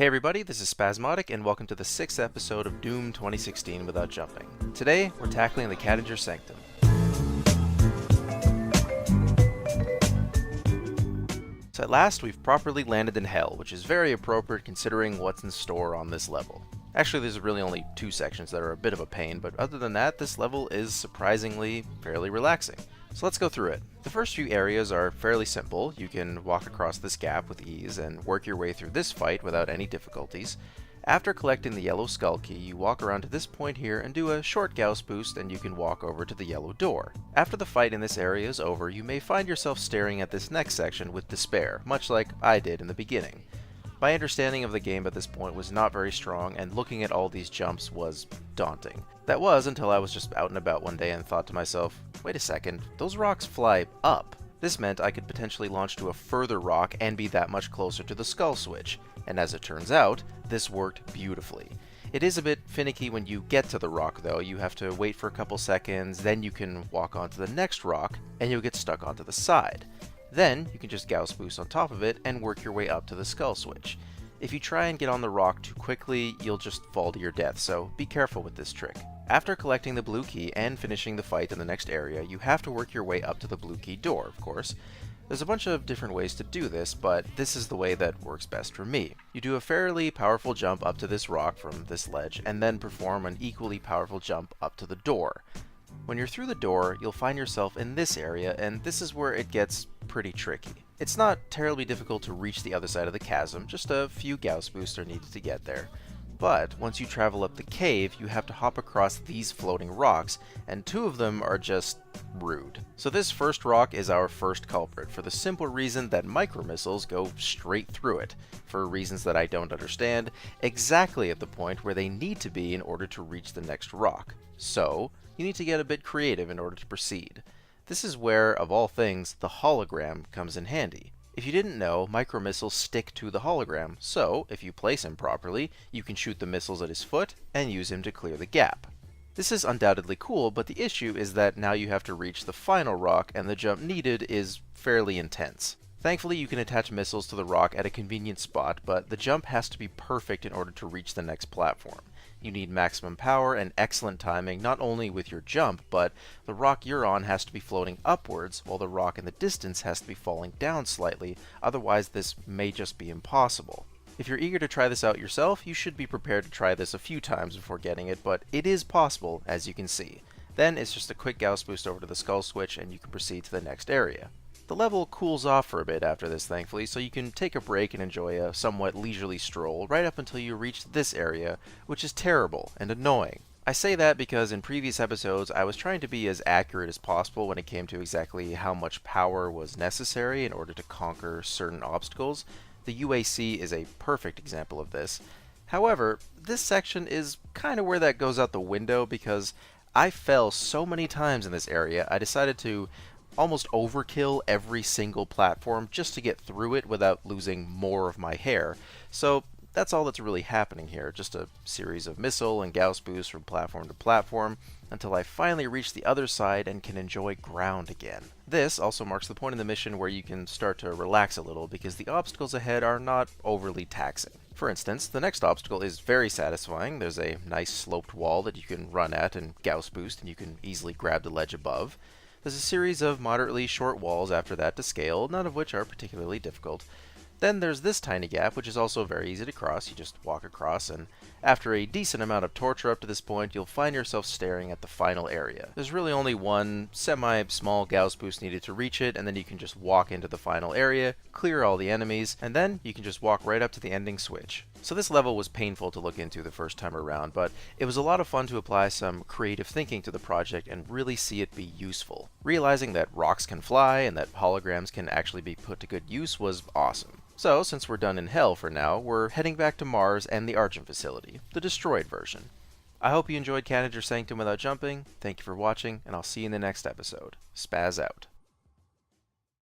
Hey everybody, this is Spasmodic, and welcome to the 6th episode of Doom 2016 Without Jumping. Today, we're tackling the Kadingir Sanctum. So at last, we've properly landed in Hell, which is very appropriate considering what's in store on this level. Actually, there's really only 2 sections that are a bit of a pain, but other than that, this level is surprisingly fairly relaxing. So let's go through it. The first few areas are fairly simple. You can walk across this gap with ease and work your way through this fight without any difficulties. After collecting the yellow skull key, you walk around to this point here and do a short Gauss boost, and you can walk over to the yellow door. After the fight in this area is over, you may find yourself staring at this next section with despair, much like I did in the beginning. My understanding of the game at this point was not very strong, and looking at all these jumps was daunting. That was until I was just out and about one day and thought to myself, wait a second, those rocks fly up. This meant I could potentially launch to a further rock and be that much closer to the skull switch, and as it turns out, this worked beautifully. It is a bit finicky when you get to the rock though. You have to wait for a couple seconds, then you can walk onto the next rock, and you'll get stuck onto the side. Then, you can just Gauss boost on top of it and work your way up to the skull switch. If you try and get on the rock too quickly, you'll just fall to your death, so be careful with this trick. After collecting the blue key and finishing the fight in the next area, you have to work your way up to the blue key door, of course. There's a bunch of different ways to do this, but this is the way that works best for me. You do a fairly powerful jump up to this rock from this ledge, and then perform an equally powerful jump up to the door. When you're through the door, you'll find yourself in this area, and this is where it gets pretty tricky. It's not terribly difficult to reach the other side of the chasm, just a few Gauss boosts are needed to get there. But once you travel up the cave, you have to hop across these floating rocks, and 2 of them are just rude. So this first rock is our first culprit, for the simple reason that micro-missiles go straight through it, for reasons that I don't understand, exactly at the point where they need to be in order to reach the next rock. So, you need to get a bit creative in order to proceed. This is where, of all things, the hologram comes in handy. If you didn't know, micro-missiles stick to the hologram, so if you place him properly, you can shoot the missiles at his foot and use him to clear the gap. This is undoubtedly cool, but the issue is that now you have to reach the final rock, and the jump needed is fairly intense. Thankfully, you can attach missiles to the rock at a convenient spot, but the jump has to be perfect in order to reach the next platform. You need maximum power and excellent timing, not only with your jump, but the rock you're on has to be floating upwards, while the rock in the distance has to be falling down slightly, otherwise this may just be impossible. If you're eager to try this out yourself, you should be prepared to try this a few times before getting it, but it is possible, as you can see. Then it's just a quick Gauss boost over to the skull switch, and you can proceed to the next area. The level cools off for a bit after this, thankfully, so you can take a break and enjoy a somewhat leisurely stroll right up until you reach this area, which is terrible and annoying. I say that because in previous episodes I was trying to be as accurate as possible when it came to exactly how much power was necessary in order to conquer certain obstacles. The UAC is a perfect example of this. However, this section is kind of where that goes out the window because I fell so many times in this area I decided to almost overkill every single platform just to get through it without losing more of my hair. So that's all that's really happening here, just a series of missile and Gauss boosts from platform to platform until I finally reach the other side and can enjoy ground again. This also marks the point in the mission where you can start to relax a little because the obstacles ahead are not overly taxing. For instance, the next obstacle is very satisfying. There's a nice sloped wall that you can run at and Gauss boost, and you can easily grab the ledge above. There's a series of moderately short walls after that to scale, none of which are particularly difficult. Then there's this tiny gap, which is also very easy to cross. You just walk across, and after a decent amount of torture up to this point, you'll find yourself staring at the final area. There's really only one semi-small Gauss boost needed to reach it, and then you can just walk into the final area, clear all the enemies, and then you can just walk right up to the ending switch. So this level was painful to look into the first time around, but it was a lot of fun to apply some creative thinking to the project and really see it be useful. Realizing that rocks can fly and that holograms can actually be put to good use was awesome. So, since we're done in Hell for now, we're heading back to Mars and the Argent facility, the destroyed version. I hope you enjoyed Kadingir Sanctum Without Jumping. Thank you for watching, and I'll see you in the next episode. Spaz out.